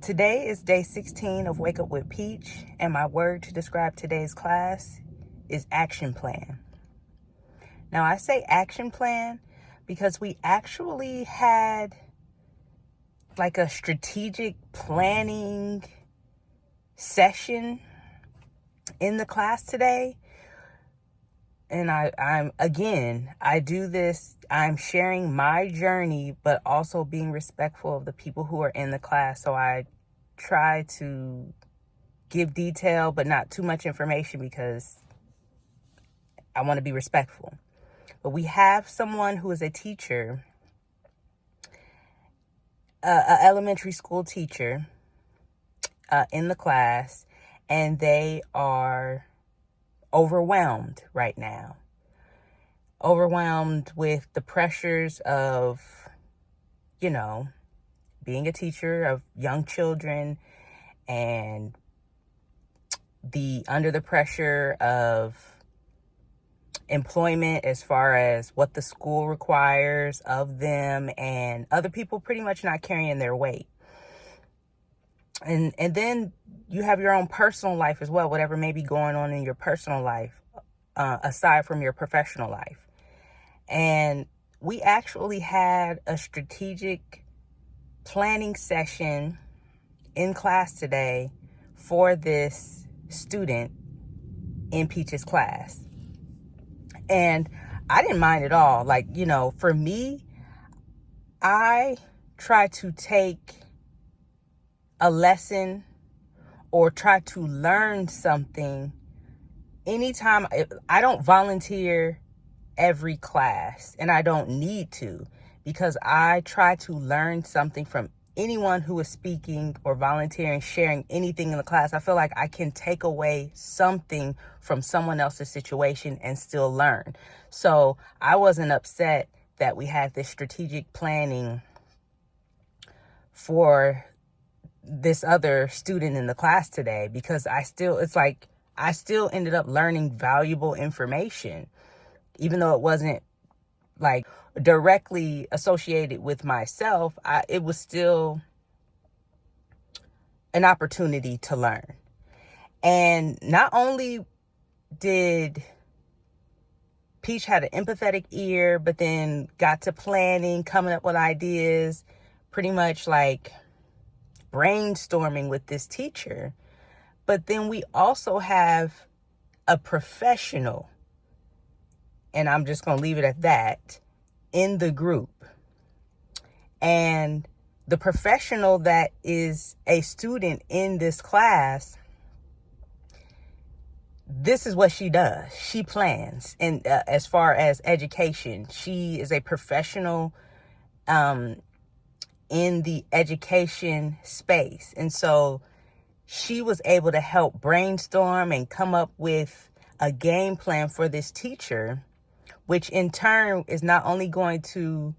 Today is day 16 of Wake Up with Peach, and my word to describe today's class is action plan. Now, I say action plan because we actually had like a strategic planning session in the class today. And I do this, I'm sharing my journey, but also being respectful of the people who are in the class. So I try to give detail, but not too much information because I want to be respectful. But we have someone who is a teacher, an elementary school teacher in the class, and they are overwhelmed right now. Overwhelmed with the pressures of, being a teacher of young children, and under the pressure of employment as far as what the school requires of them, and other people pretty much not carrying their weight. And then you have your own personal life as well, whatever may be going on in your personal life, aside from your professional life. And we actually had a strategic planning session in class today for this student in Peach's class. And I didn't mind at all. For me, I try to take a lesson or try to learn something anytime. I don't volunteer every class, and I don't need to, because I try to learn something from anyone who is speaking or volunteering, sharing anything in the class. I feel like I can take away something from someone else's situation and still learn. So I wasn't upset that we had this strategic planning for this other student in the class today, because I still ended up learning valuable information, even though it wasn't like directly associated with myself. It was still an opportunity to learn. And not only did Peach had an empathetic ear, but then got to planning, coming up with ideas, pretty much like brainstorming with this teacher. But then we also have a professional, and I'm just going to leave it at that, in the group. And the professional that is a student in this class, this is what she does. She plans. And as far as education, she is a professional in the education space. And so she was able to help brainstorm and come up with a game plan for this teacher, which in turn is not only going to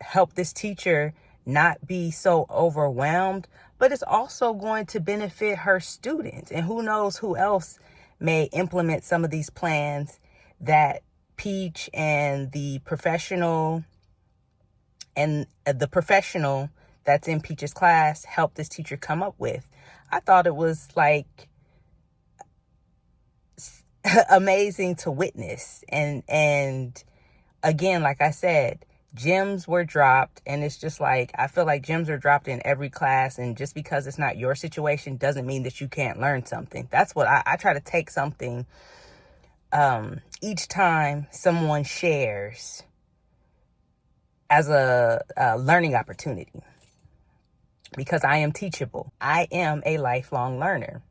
help this teacher not be so overwhelmed, but it's also going to benefit her students. And who knows who else may implement some of these plans that Peach and the professional that's in Peach's class helped this teacher come up with. I thought it was amazing to witness. And again, like I said, gems were dropped, and it's just I feel like gems are dropped in every class. And just because it's not your situation doesn't mean that you can't learn something. That's what I try to take something each time someone shares as a learning opportunity, because I am teachable. I am a lifelong learner.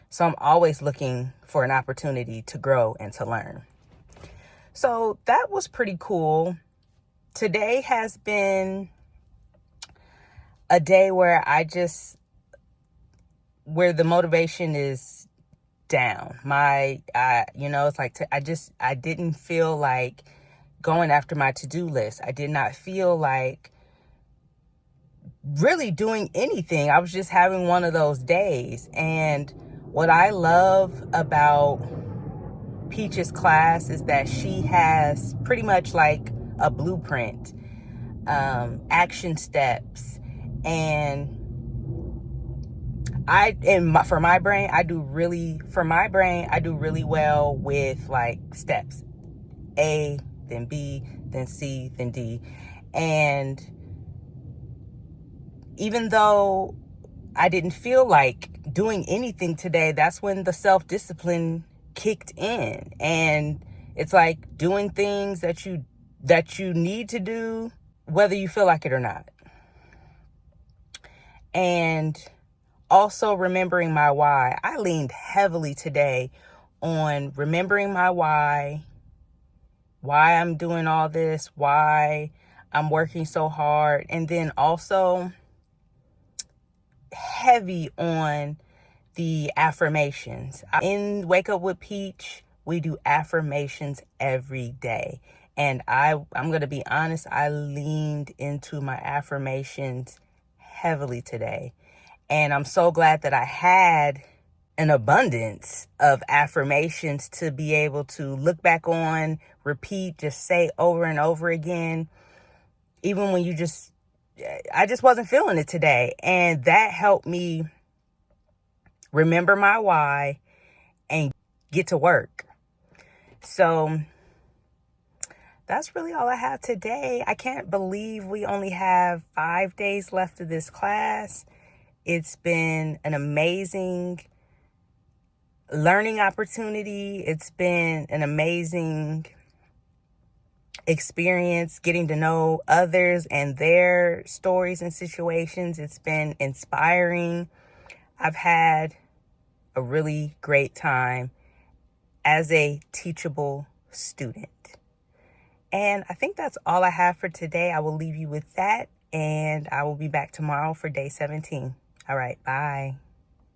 So I'm always looking for an opportunity to grow and to learn. So that was pretty cool. Today has been a day where where the motivation is down. I didn't feel like going after my to-do list. I did not feel like really doing anything. I was just having one of those days. And what I love about Peach's class is that she has pretty much like a blueprint, action steps, and for my brain, I do really well with like steps. A, then B, then C, then D. And even though I didn't feel like doing anything today, that's when the self-discipline kicked in. And it's like doing things that you need to do, whether you feel like it or not. And also remembering my why. I leaned heavily today on remembering my why I'm doing all this, why I'm working so hard, and then also heavy on the affirmations. In Wake Up with Peach, we do affirmations every day. And I'm going to be honest, I leaned into my affirmations heavily today. And I'm so glad that I had an abundance of affirmations to be able to look back on, repeat, just say over and over again, even when I just wasn't feeling it today. And that helped me remember my why and get to work. So that's really all I have today. I can't believe we only have 5 days left of this class. It's been an amazing learning opportunity. It's been an amazing experience getting to know others and their stories and situations. It's been inspiring. I've had a really great time as a teachable student. And I think that's all I have for today. I will leave you with that, and I will be back tomorrow for day 17. All right, bye.